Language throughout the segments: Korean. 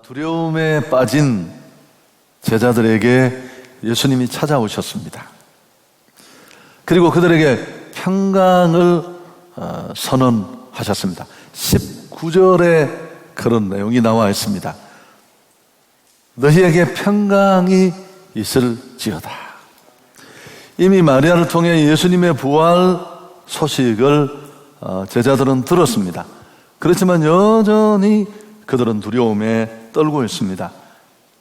두려움에 빠진 제자들에게 예수님이 찾아오셨습니다. 그리고 그들에게 평강을 선언하셨습니다. 19절에 그런 내용이 나와 있습니다. 너희에게 평강이 있을지어다. 이미 마리아를 통해 예수님의 부활 소식을 제자들은 들었습니다. 그렇지만 여전히 그들은 두려움에 떨고 있습니다.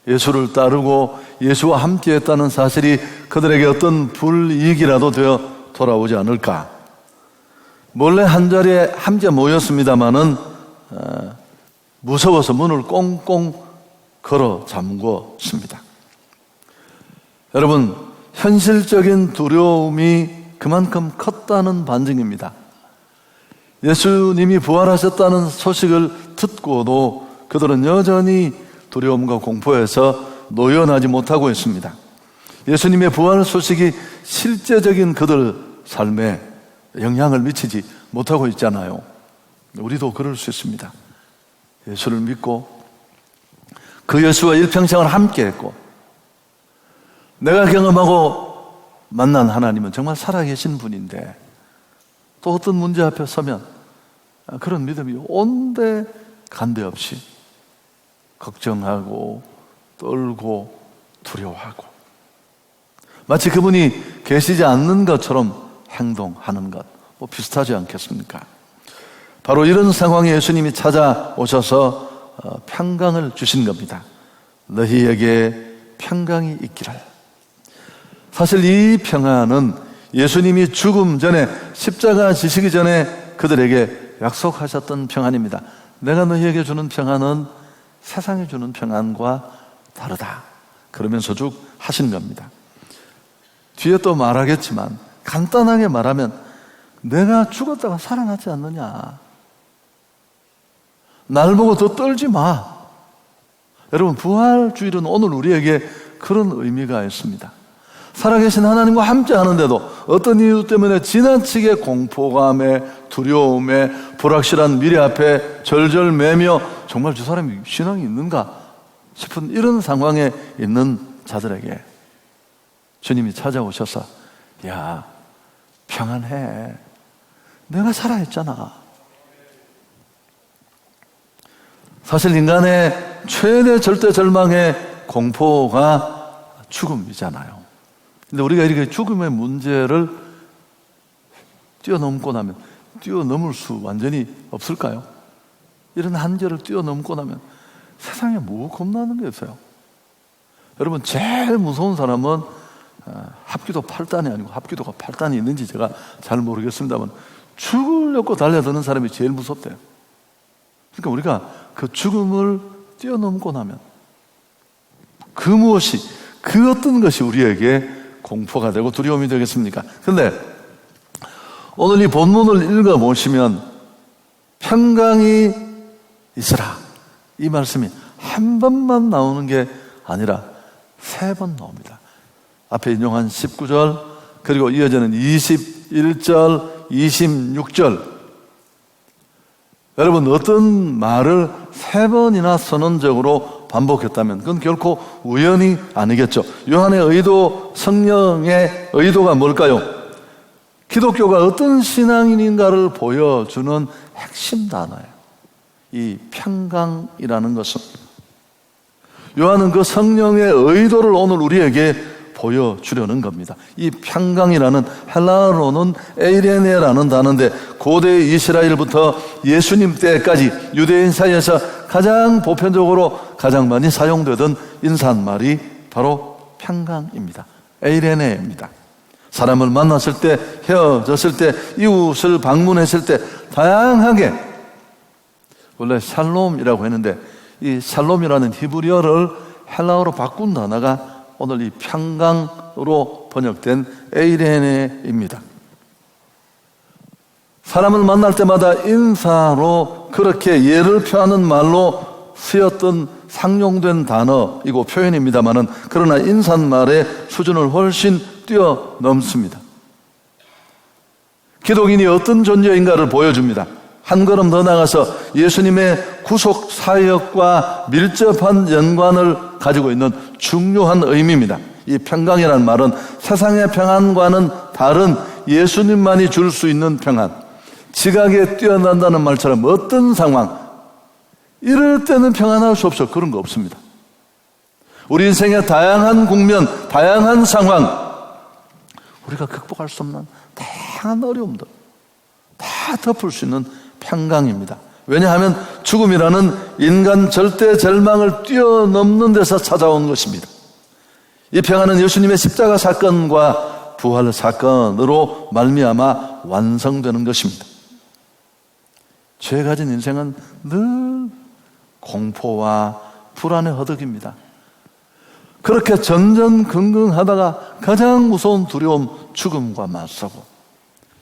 예수를 따르고 예수와 함께 했다는 사실이 그들에게 어떤 불이익이라도 되어 돌아오지 않을까. 몰래 한자리에 함께 모였습니다마는 무서워서 문을 꽁꽁 걸어 잠궜습니다. 여러분, 현실적인 두려움이 그만큼 컸다는 반증입니다. 예수님이 부활하셨다는 소식을 듣고도 그들은 여전히 두려움과 공포에서 노연하지 못하고 있습니다. 예수님의 부활 소식이 실제적인 그들 삶에 영향을 미치지 못하고 있잖아요. 우리도 그럴 수 있습니다. 예수를 믿고 그 예수와 일평생을 함께 했고 내가 경험하고 만난 하나님은 정말 살아계신 분인데 또 어떤 문제 앞에 서면 그런 믿음이 온데 간데 없이 걱정하고 떨고 두려워하고 마치 그분이 계시지 않는 것처럼 행동하는 것 비슷하지 않겠습니까? 바로 이런 상황에 예수님이 찾아오셔서 평강을 주신 겁니다. 너희에게 평강이 있기를. 사실 이 평안은 예수님이 죽음 전에 십자가 지시기 전에 그들에게 약속하셨던 평안입니다. 내가 너희에게 주는 평안은 세상이 주는 평안과 다르다. 그러면서 쭉 하신 겁니다. 뒤에 또 말하겠지만 간단하게 말하면 내가 죽었다가 살아나지 않느냐. 날 보고 더 떨지 마. 여러분, 부활주일은 오늘 우리에게 그런 의미가 있습니다. 살아계신 하나님과 함께 하는데도 어떤 이유 때문에 지나치게 공포감에 두려움에 불확실한 미래 앞에 절절매며 정말 저 사람이 신앙이 있는가 싶은 이런 상황에 있는 자들에게 주님이 찾아오셔서 야, 평안해. 내가 살아있잖아. 사실 인간의 최대 절대 절망의 공포가 죽음이잖아요. 근데 우리가 이렇게 죽음의 문제를 뛰어넘고 나면 뛰어넘을 수 완전히 없을까요? 이런 한계를 뛰어넘고 나면 세상에 뭐 겁나는 게 있어요? 여러분, 제일 무서운 사람은 합기도 8단이 아니고 합기도가 8단이 있는지 제가 잘 모르겠습니다만 죽으려고 달려드는 사람이 제일 무섭대요. 그러니까 우리가 그 죽음을 뛰어넘고 나면 그 무엇이, 그 어떤 것이 우리에게 공포가 되고 두려움이 되겠습니까? 그런데 오늘 이 본문을 읽어보시면 평강이 있으라, 이 말씀이 한 번만 나오는 게 아니라 3번 나옵니다. 앞에 인용한 19절 그리고 이어지는 21절 26절. 여러분, 어떤 말을 3번이나 선언적으로 반복했다면 그건 결코 우연이 아니겠죠. 요한의 의도, 성령의 의도가 뭘까요? 기독교가 어떤 신앙인인가를 보여주는 핵심 단어예요. 이 평강이라는 것은. 요한은 그 성령의 의도를 오늘 우리에게 보여주려는 겁니다. 이 평강이라는 헬라어로는 에이레네라는 단어인데 고대 이스라엘부터 예수님 때까지 유대인 사이에서 가장 보편적으로 가장 많이 사용되던 인사말이 바로 평강입니다. 에이레네입니다. 사람을 만났을 때, 헤어졌을 때, 이웃을 방문했을 때 다양하게, 원래 샬롬이라고 했는데 이 샬롬이라는 히브리어를 헬라어로 바꾼 단어가 오늘 이 평강으로 번역된 에이레네입니다. 사람을 만날 때마다 인사로 그렇게 예를 표하는 말로 쓰였던 상용된 단어이고 표현입니다만은 그러나 인사말의 수준을 훨씬 뛰어넘습니다. 기독인이 어떤 존재인가를 보여줍니다. 한 걸음 더 나가서 예수님의 구속 사역과 밀접한 연관을 가지고 있는 중요한 의미입니다. 이 평강이라는 말은 세상의 평안과는 다른 예수님만이 줄 수 있는 평안, 지각에 뛰어난다는 말처럼 어떤 상황, 이럴 때는 평안할 수 없어. 그런 거 없습니다. 우리 인생의 다양한 국면, 다양한 상황, 우리가 극복할 수 없는 다양한 어려움들 다 덮을 수 있는 평강입니다. 왜냐하면 죽음이라는 인간 절대 절망을 뛰어넘는 데서 찾아온 것입니다. 이 평안은 예수님의 십자가 사건과 부활 사건으로 말미암아 완성되는 것입니다. 죄 가진 인생은 늘 공포와 불안의 허덕입니다. 그렇게 전전긍긍하다가 가장 무서운 두려움, 죽음과 맞서고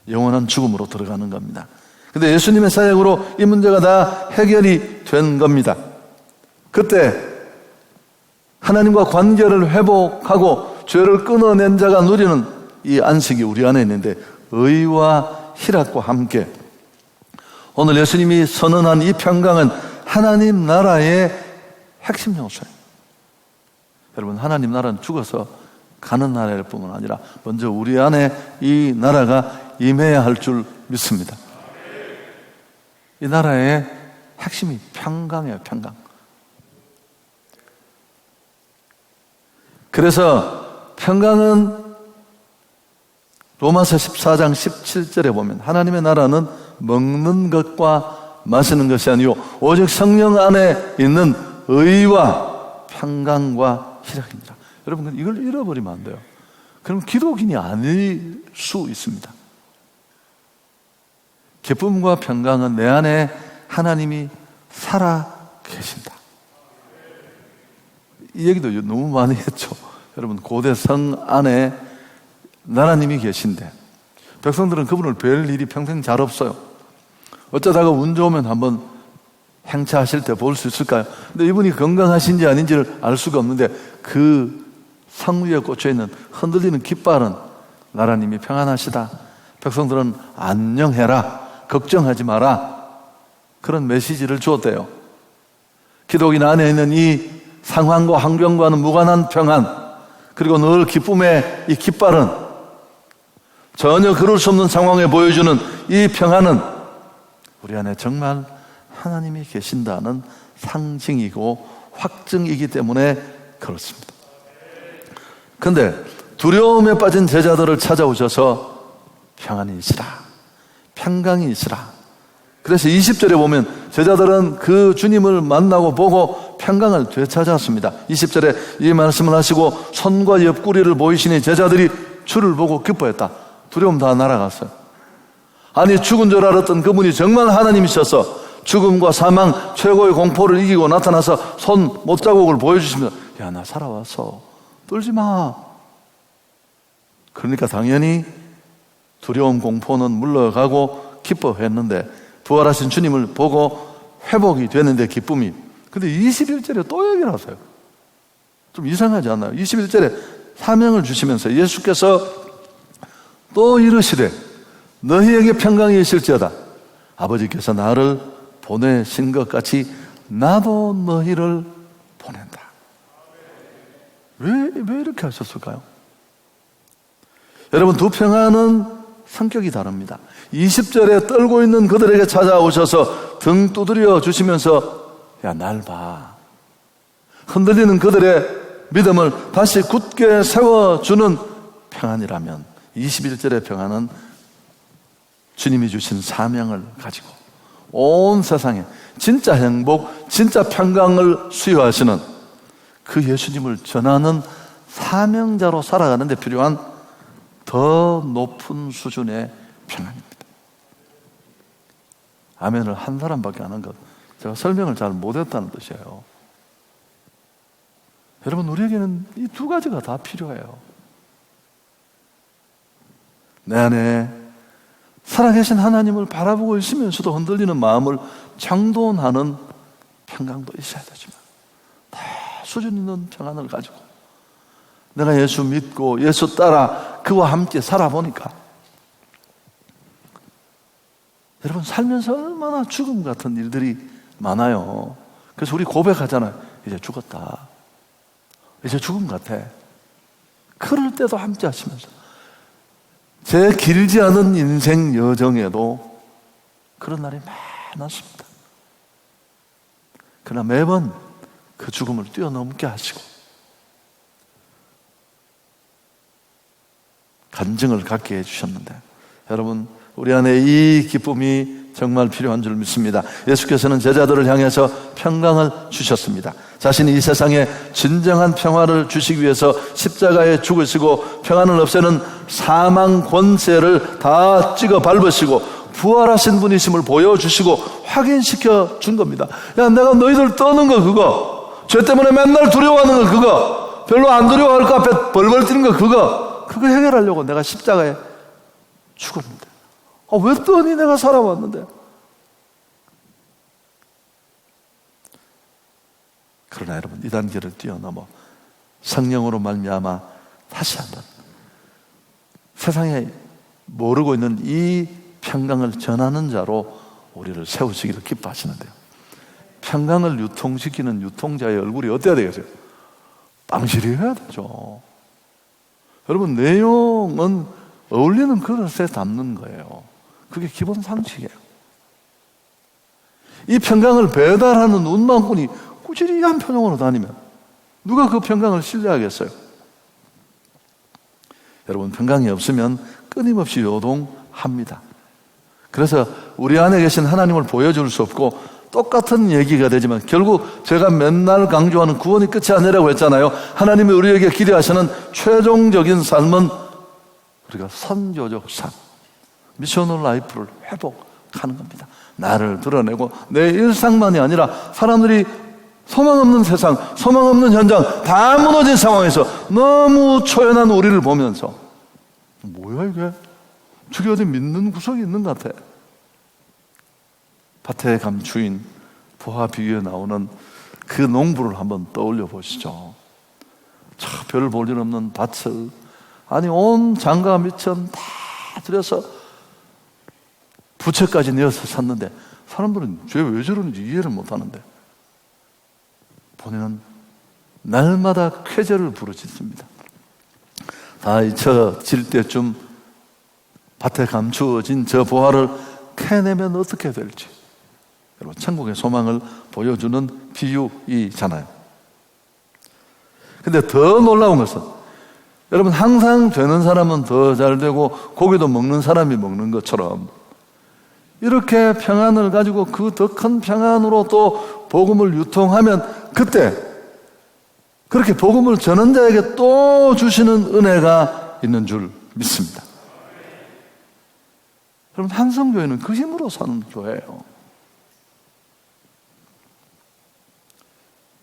영원한 죽음으로 들어가는 겁니다. 근데 예수님의 사역으로 이 문제가 다 해결이 된 겁니다. 그때 하나님과 관계를 회복하고 죄를 끊어낸 자가 누리는 이 안식이 우리 안에 있는데, 의와 희락과 함께 오늘 예수님이 선언한 이 평강은 하나님 나라의 핵심 요소예요. 여러분, 하나님 나라는 죽어서 가는 나라일 뿐만 아니라 먼저 우리 안에 이 나라가 임해야 할 줄 믿습니다. 이 나라의 핵심이 평강이에요. 평강. 그래서 평강은 로마서 14장 17절에 보면 하나님의 나라는 먹는 것과 마시는 것이 아니요 오직 성령 안에 있는 의와 평강과 희락입니다. 여러분, 이걸 잃어버리면 안 돼요. 그럼 기독인이 아닐 수 있습니다. 기쁨과 평강은 내 안에 하나님이 살아 계신다. 이 얘기도 너무 많이 했죠. 여러분, 고대 성 안에 하나님이 계신데 백성들은 그분을 뵐 일이 평생 잘 없어요. 어쩌다가 운 좋으면 한번 행차하실 때 볼 수 있을까요? 근데 이분이 건강하신지 아닌지를 알 수가 없는데 그 성 위에 꽂혀있는 흔들리는 깃발은 나라님이 평안하시다, 백성들은 안녕해라, 걱정하지 마라, 그런 메시지를 주었대요. 기독인 안에 있는 이 상황과 환경과는 무관한 평안, 그리고 늘 기쁨의 이 깃발은 전혀 그럴 수 없는 상황에 보여주는 이 평안은 우리 안에 정말 하나님이 계신다는 상징이고 확증이기 때문에 그렇습니다. 그런데 두려움에 빠진 제자들을 찾아오셔서 평안이 있으라, 평강이 있으라. 그래서 20절에 보면 제자들은 그 주님을 만나고 보고 평강을 되찾았습니다. 20절에 이 말씀을 하시고 손과 옆구리를 보이시니 제자들이 주를 보고 기뻐했다. 두려움 다 날아갔어요. 아니, 죽은 줄 알았던 그분이 정말 하나님이셔서 죽음과 사망 최고의 공포를 이기고 나타나서 손 못자국을 보여주시면서 야, 나 살아왔어, 떨지 마. 그러니까 당연히 두려움 공포는 물러가고 기뻐했는데 부활하신 주님을 보고 회복이 되는데 기쁨이. 근데 21절에 또 얘기를 하세요. 좀 이상하지 않나요? 21절에 사명을 주시면서 예수께서 또 이르시되 너희에게 평강이 있을지어다. 아버지께서 나를 보내신 것 같이 나도 너희를 보낸다. 왜 이렇게 하셨을까요? 여러분, 두 평안은 성격이 다릅니다. 20절에 떨고 있는 그들에게 찾아오셔서 등 두드려 주시면서 야, 날 봐. 흔들리는 그들의 믿음을 다시 굳게 세워주는 평안이라면 21절의 평안은 주님이 주신 사명을 가지고 온 세상에 진짜 행복, 진짜 평강을 수여하시는 그 예수님을 전하는 사명자로 살아가는 데 필요한 더 높은 수준의 평안입니다. 아멘을 한 사람밖에 안 한 것, 제가 설명을 잘 못했다는 뜻이에요. 여러분, 우리에게는 이 두 가지가 다 필요해요. 내 안에 살아계신 하나님을 바라보고 있으면서도 흔들리는 마음을 정돈하는 평강도 있어야 되지만 다 수준 있는 평안을 가지고 내가 예수 믿고 예수 따라 그와 함께 살아보니까 여러분, 여러분, 살면서 얼마나 죽음 같은 일들이 많아요. 그래서 우리 고백하잖아요. 이제 죽었다. 이제 죽음 같아. 그럴 때도 함께 하시면서 제 길지 않은 인생 여정에도 그런 날이 많았습니다. 그러나 매번 그 죽음을 뛰어넘게 하시고 간증을 갖게 해주셨는데, 여러분, 우리 안에 이 기쁨이 정말 필요한 줄 믿습니다. 예수께서는 제자들을 향해서 평강을 주셨습니다. 자신이 이 세상에 진정한 평화를 주시기 위해서 십자가에 죽으시고 평안을 없애는 사망 권세를 다 찍어 밟으시고 부활하신 분이심을 보여주시고 확인시켜 준 겁니다. 야, 내가 너희들 떠는 거 그거, 죄 때문에 맨날 두려워하는 거 그거, 별로 안 두려워할 거 앞에 벌벌 뛰는 거 그거 해결하려고 내가 십자가에 죽었는데, 왜 떠니? 내가 살아왔는데. 그러나 여러분, 이 단계를 뛰어넘어 성령으로 말미암아 다시 한번 세상에 모르고 있는 이 평강을 전하는 자로 우리를 세우시기를 기뻐하시는데요, 평강을 유통시키는 유통자의 얼굴이 어때야 되겠어요? 빵실이어야 되죠. 여러분, 내용은 어울리는 그릇에 담는 거예요. 그게 기본 상식이에요. 이 평강을 배달하는 운망꾼이 꾸준히 한 표정으로 다니면 누가 그 평강을 신뢰하겠어요? 여러분, 평강이 없으면 끊임없이 요동합니다. 그래서 우리 안에 계신 하나님을 보여줄 수 없고 똑같은 얘기가 되지만 결국 제가 맨날 강조하는 구원이 끝이 아니라고 했잖아요. 하나님이 우리에게 기대하시는 최종적인 삶은 우리가 선교적 삶, 미셔널 라이프를 회복하는 겁니다. 나를 드러내고 내 일상만이 아니라 사람들이 소망 없는 세상, 소망 없는 현장, 다 무너진 상황에서 너무 초연한 우리를 보면서 뭐야 이게? 저게 어디 믿는 구석이 있는 것 같아. 밭의 감추인 보화 비유에 나오는 그 농부를 한번 떠올려 보시죠. 별 볼 일 없는 밭을, 아니 온 장과 미천 다 들여서 부채까지 내어서 샀는데 사람들은 쟤 왜 저러는지 이해를 못 하는데 본인은 날마다 쾌재를 부르짖습니다. 다 잊혀질 때쯤 밭에 감추어진 저 보화를 캐내면 어떻게 될지, 여러분, 천국의 소망을 보여주는 비유이잖아요. 근데 더 놀라운 것은, 여러분, 항상 되는 사람은 더 잘 되고 고기도 먹는 사람이 먹는 것처럼 이렇게 평안을 가지고 그 더 큰 평안으로 또 복음을 유통하면 그때 그렇게 복음을 전하는 자에게 또 주시는 은혜가 있는 줄 믿습니다. 여러분, 한성교회는 그 힘으로 사는 교회예요.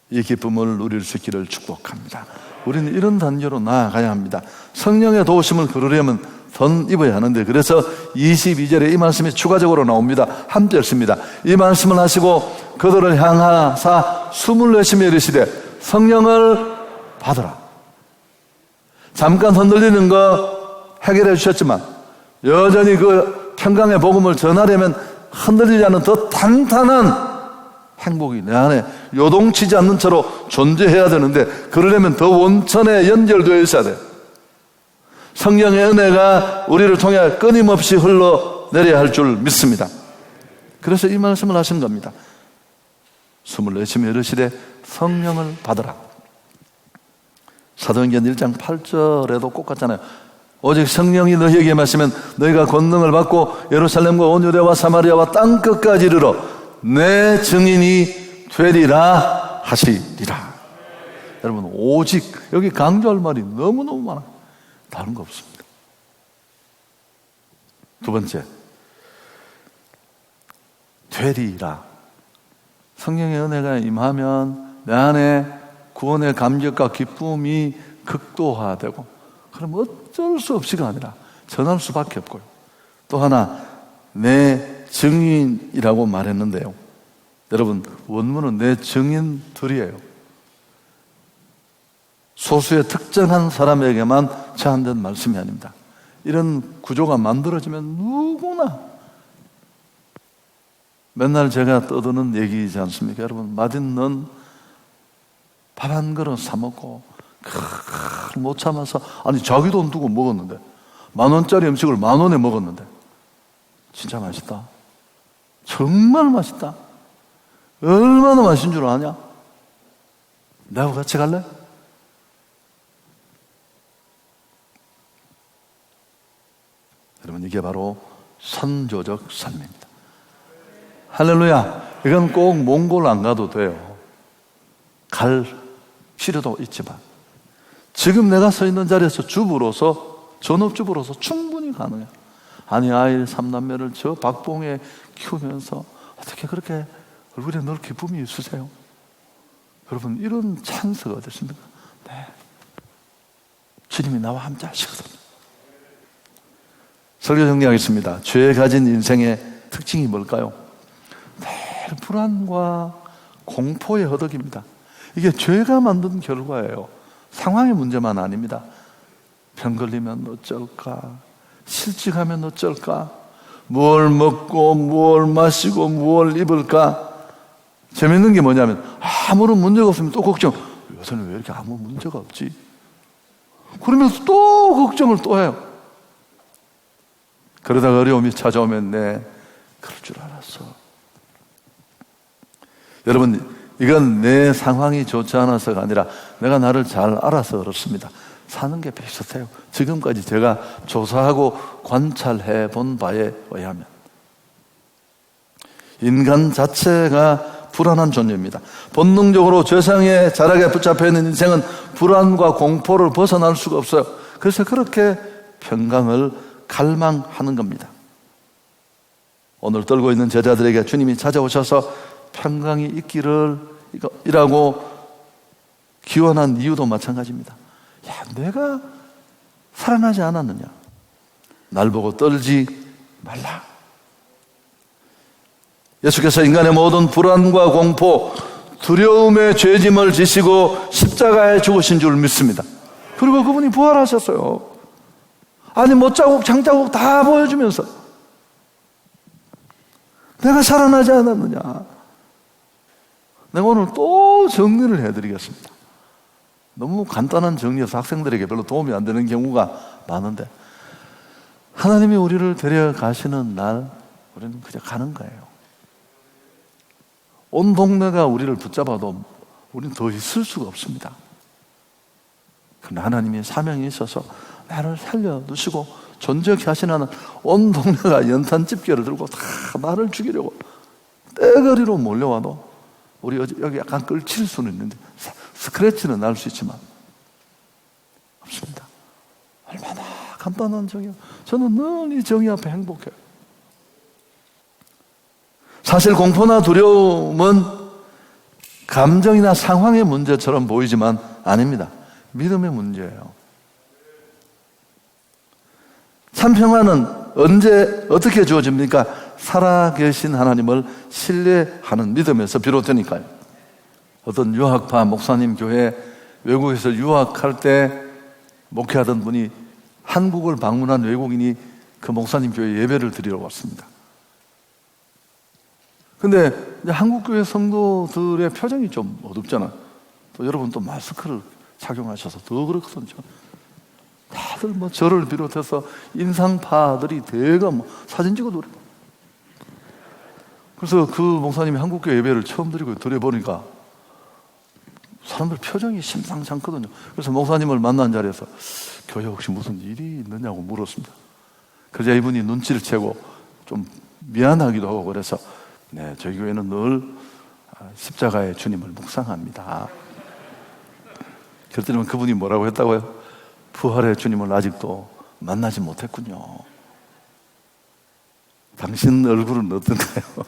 이 기쁨을 누릴 수 있기를 축복합니다. 우리는 이런 단계로 나아가야 합니다. 성령의 도우심을 그루려면 돈 입어야 하는데, 그래서 22절에 이 말씀이 추가적으로 나옵니다. 함께 읽습니다. 이 말씀을 하시고 그들을 향하사 숨을 내쉬며 이르시되 성령을 받으라. 잠깐 흔들리는 거 해결해 주셨지만 여전히 그 평강의 복음을 전하려면 흔들리지 않는 더 탄탄한 행복이 내 안에 요동치지 않는 채로 존재해야 되는데, 그러려면 더 원천에 연결되어 있어야 돼요. 성령의 은혜가 우리를 통해 끊임없이 흘러내려야 할 줄 믿습니다. 그래서 이 말씀을 하신 겁니다. 숨을 내쉬며 이르시되 성령을 받으라. 사도행전 1장 8절에도 꼭 같잖아요. 오직 성령이 너희에게 임하시면 너희가 권능을 받고 예루살렘과 온 유대와 사마리아와 땅끝까지 이르러 내 증인이 되리라 하시리라. 여러분, 오직, 여기 강조할 말이 너무너무 많아요. 다른 거 없습니다. 두 번째, 되리라. 성령의 은혜가 임하면 내 안에 구원의 감격과 기쁨이 극도화되고, 그럼 어쩔 수 없이가 아니라 전할 수밖에 없고요. 또 하나, 내 증인이라고 말했는데요, 여러분, 원문은 내 증인들이에요. 소수의 특정한 사람에게만 제한된 말씀이 아닙니다. 이런 구조가 만들어지면 누구나 맨날 제가 떠드는 얘기이지 않습니까? 여러분, 맛있는 밥 한 그릇 사 먹고 못 참아서, 아니 자기 돈 두고 먹었는데, 10,000원짜리 음식을 10,000원에 먹었는데 진짜 맛있다, 정말 맛있다, 얼마나 맛있는 줄 아냐? 나하고 같이 갈래? 여러분, 이게 바로 선조적 삶입니다. 할렐루야. 이건 꼭 몽골 안 가도 돼요. 갈 필요도 있지만 지금 내가 서 있는 자리에서 주부로서, 전업주부로서 충분히 가능해요. 아니, 아이 3남매를 저 박봉에 키우면서 어떻게 그렇게 얼굴에 늘 기쁨이 있으세요? 여러분, 이런 찬스가 어디 있습니까? 네, 주님이 나와 함께 하시거든요. 설교 정리하겠습니다. 죄에 가진 인생의 특징이 뭘까요? 늘 불안과 공포의 허덕입니다. 이게 죄가 만든 결과예요. 상황의 문제만 아닙니다. 병 걸리면 어쩔까? 실직하면 어쩔까? 무엇을 먹고 무엇을 마시고 무엇을 입을까? 재밌는 게 뭐냐면 아무런 문제가 없으면 또 걱정. 요새는 왜 이렇게 아무 문제가 없지? 그러면서 또 걱정을 또 해요. 그러다가 어려움이 찾아오면 그럴 줄 알았어. 여러분, 이건 내 상황이 좋지 않아서가 아니라 내가 나를 잘 알아서 그렇습니다. 사는 게 비슷해요. 지금까지 제가 조사하고 관찰해 본 바에 의하면 인간 자체가 불안한 존재입니다. 본능적으로 죄상의 자락에 붙잡혀 있는 인생은 불안과 공포를 벗어날 수가 없어요. 그래서 그렇게 평강을 갈망하는 겁니다. 오늘 떨고 있는 제자들에게 주님이 찾아오셔서 평강이 있기를 이라고 기원한 이유도 마찬가지입니다. 야, 내가 살아나지 않았느냐? 날 보고 떨지 말라. 예수께서 인간의 모든 불안과 공포, 두려움의 죄짐을 지시고 십자가에 죽으신 줄 믿습니다. 그리고 그분이 부활하셨어요. 아니, 못자국 장자국 다 보여주면서 내가 살아나지 않았느냐? 내가 오늘 또 정리를 해드리겠습니다. 너무 간단한 정리여서 학생들에게 별로 도움이 안 되는 경우가 많은데, 하나님이 우리를 데려가시는 날 우리는 그냥 가는 거예요. 온 동네가 우리를 붙잡아도 우리는 더 있을 수가 없습니다. 그러나 하나님의 사명이 있어서 나를 살려두시고 존재케 하시는 한 온 동네가 연탄 집게를 들고 다 나를 죽이려고 떼거리로 몰려와도 우리 여기 약간 끌칠 수는 있는데, 스크래치는 날 수 있지만 없습니다. 얼마나 간단한 정의야. 저는 늘 이 정의 앞에 행복해요. 사실 공포나 두려움은 감정이나 상황의 문제처럼 보이지만 아닙니다. 믿음의 문제예요. 참 평안은 언제 어떻게 주어집니까? 살아계신 하나님을 신뢰하는 믿음에서 비롯되니까요. 어떤 유학파 목사님 교회 외국에서 유학할 때 목회하던 분이 한국을 방문한 외국인이 그 목사님 교회 예배를 드리러 왔습니다. 근데 한국 교회 성도들의 표정이 좀 어둡잖아요. 또 여러분 또 마스크를 착용하셔서 더 그렇거든요. 다들 저를 비롯해서 인상파들이 대거 사진 찍어도 그래요. 그래서 그 목사님이 한국교회 예배를 처음 드려보니까 사람들 표정이 심상치 않거든요. 그래서 목사님을 만난 자리에서 교회 혹시 무슨 일이 있느냐고 물었습니다. 그러자 이분이 눈치를 채고 좀 미안하기도 하고 그래서 저희 교회는 늘 십자가의 주님을 묵상합니다. 그랬더니 그분이 뭐라고 했다고요? 부활의 주님을 아직도 만나지 못했군요. 당신 얼굴은 어떤가요?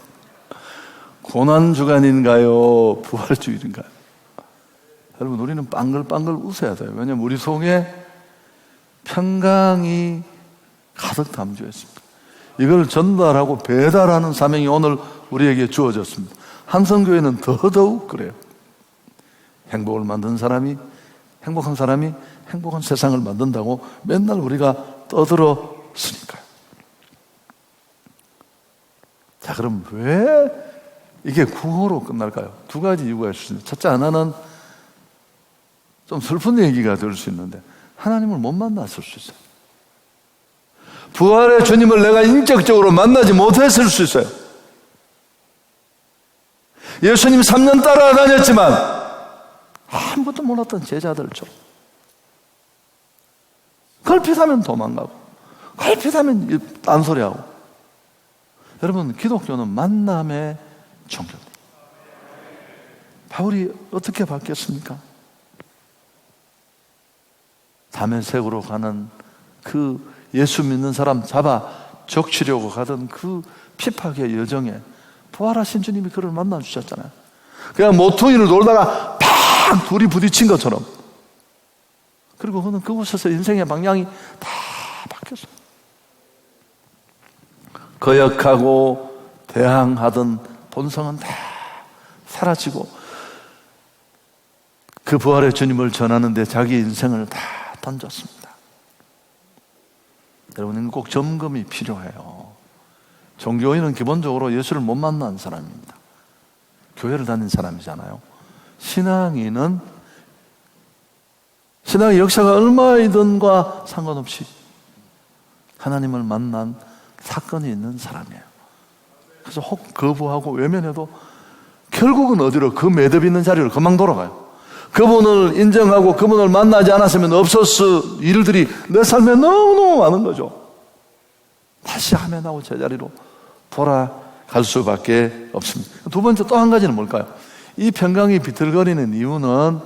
고난주간인가요? 부활주일인가요? 여러분, 우리는 빵글빵글 웃어야 돼요. 왜냐하면 우리 속에 평강이 가득 담겨 있습니다. 이걸 전달하고 배달하는 사명이 오늘 우리에게 주어졌습니다. 함성교회는 더더욱 그래요. 행복을 만든 사람이, 행복한 사람이 행복한 세상을 만든다고 맨날 우리가 떠들었으니까요. 자, 그럼 왜 이게 구호로 끝날까요? 두 가지 이유가 있습니다. 첫째 하나는 좀 슬픈 얘기가 될 수 있는데 하나님을 못 만났을 수 있어요. 부활의 주님을 내가 인격적으로 만나지 못했을 수 있어요. 예수님 3년 따라다녔지만 아무것도 몰랐던 제자들처럼 걸핏하면 도망가고 걸핏하면 딴소리하고. 여러분, 기독교는 만남의 종교입니다. 바울이 어떻게 바뀌었습니까? 다메섹으로 가는 그 예수 믿는 사람 잡아 적치려고 가던 그 핍박의 여정에 부활하신 주님이 그를 만나 주셨잖아요. 그냥 모퉁이를 놀다가 팍 둘이 부딪힌 것처럼. 그리고 그는 그곳에서 인생의 방향이 다 바뀌었어요. 거역하고 대항하던 본성은 다 사라지고 그 부활의 주님을 전하는데 자기 인생을 다 던졌습니다. 여러분, 꼭 점검이 필요해요. 종교인은 기본적으로 예수를 못 만난 사람입니다. 교회를 다닌 사람이잖아요. 신앙인은 신앙의 역사가 얼마이든과 상관없이 하나님을 만난 사건이 있는 사람이에요. 그래서 혹 거부하고 외면해도 결국은 어디로? 그 매듭 있는 자리로 금방 돌아가요. 그분을 인정하고 그분을 만나지 않았으면 없었을 일들이 내 삶에 너무너무 많은 거죠. 다시 아멘하고 제자리로 돌아갈 수밖에 없습니다. 두 번째 또 한 가지는 뭘까요? 이 평강이 비틀거리는 이유는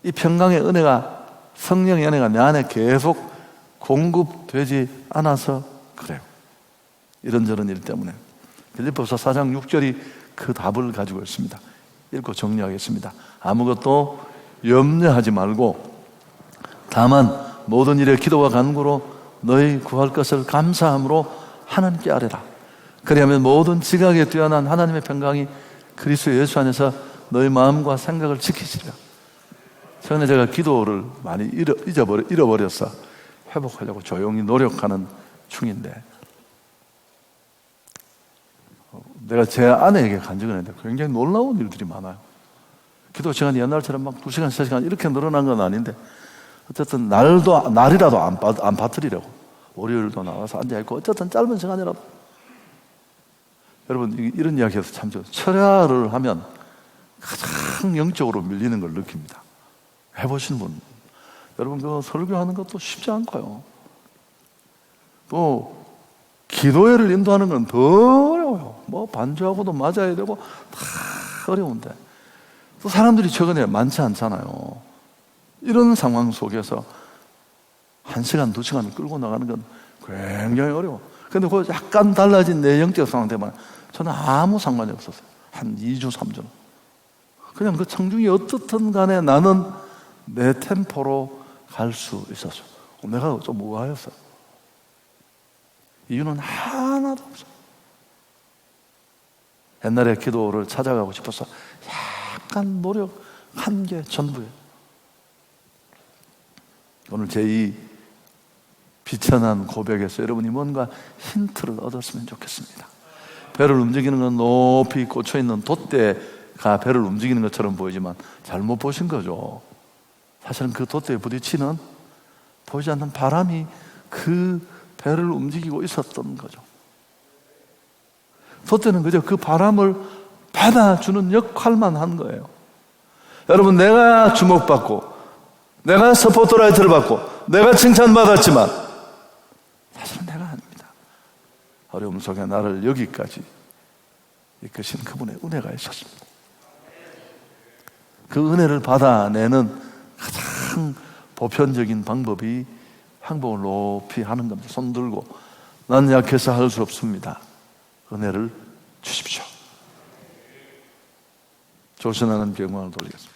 이 평강의 은혜가, 성령의 은혜가 내 안에 계속 공급되지 않아서 그래요. 이런저런 일 때문에. 빌립보서 4장 6절이 그 답을 가지고 있습니다. 읽고 정리하겠습니다. 아무것도 염려하지 말고 다만 모든 일에 기도와 간구로 너희 구할 것을 감사함으로 하나님께 아뢰라. 그리하면 모든 지각에 뛰어난 하나님의 평강이 그리스도 예수 안에서 너희 마음과 생각을 지키시리라. 최근에 제가 기도를 많이 잃어버려서 회복하려고 조용히 노력하는 중인데, 내가 제 아내에게 간증을 했는데 굉장히 놀라운 일들이 많아요. 기도 시간이 옛날처럼 막 2시간, 3시간 이렇게 늘어난 건 아닌데 어쨌든 날이라도 안 빠뜨리려고 월요일도 나와서 앉아있고 어쨌든 짧은 시간이라도. 여러분, 이런 이야기해서 참 좋아요. 철야를 하면 가장 영적으로 밀리는 걸 느낍니다. 해보신 분, 여러분, 그 설교하는 것도 쉽지 않고요. 또 기도회를 인도하는 건 더 어려워요. 뭐 반주하고도 맞아야 되고 다 어려운데 또 사람들이 최근에 많지 않잖아요. 이런 상황 속에서 1시간, 2시간을 끌고 나가는 건 굉장히 어려워. 근데 그 약간 달라진 내 영적 상황 때문에 저는 아무 상관이 없었어요. 한 2주, 3주. 그냥 그 청중이 어떻든 간에 나는 내 템포로 갈 수 있었어요. 내가 좀 우아했어요. 이유는 하나도 없어요. 옛날에 기도를 찾아가고 싶어서 약간 노력한 게 전부예요. 오늘 제 이 비천한 고백에서 여러분이 뭔가 힌트를 얻었으면 좋겠습니다. 배를 움직이는 건 높이 꽂혀있는 돛대가 배를 움직이는 것처럼 보이지만 잘못 보신 거죠. 사실은 그 돛대에 부딪히는 보이지 않는 바람이 그 배를 움직이고 있었던 거죠. 돛대는 그저 그 바람을 받아주는 역할만 한 거예요. 여러분, 내가 주목받고 내가 스포트라이트를 받고 내가 칭찬받았지만 사실은 내가 아닙니다. 어려움 속에 나를 여기까지 이끄신 그분의 은혜가 있었습니다. 그 은혜를 받아내는 가장 보편적인 방법이 항복을 높이 하는 겁니다. 손 들고 난 약해서 할 수 없습니다. 은혜를 주십시오. 조선하는 영광을 돌리겠습니다.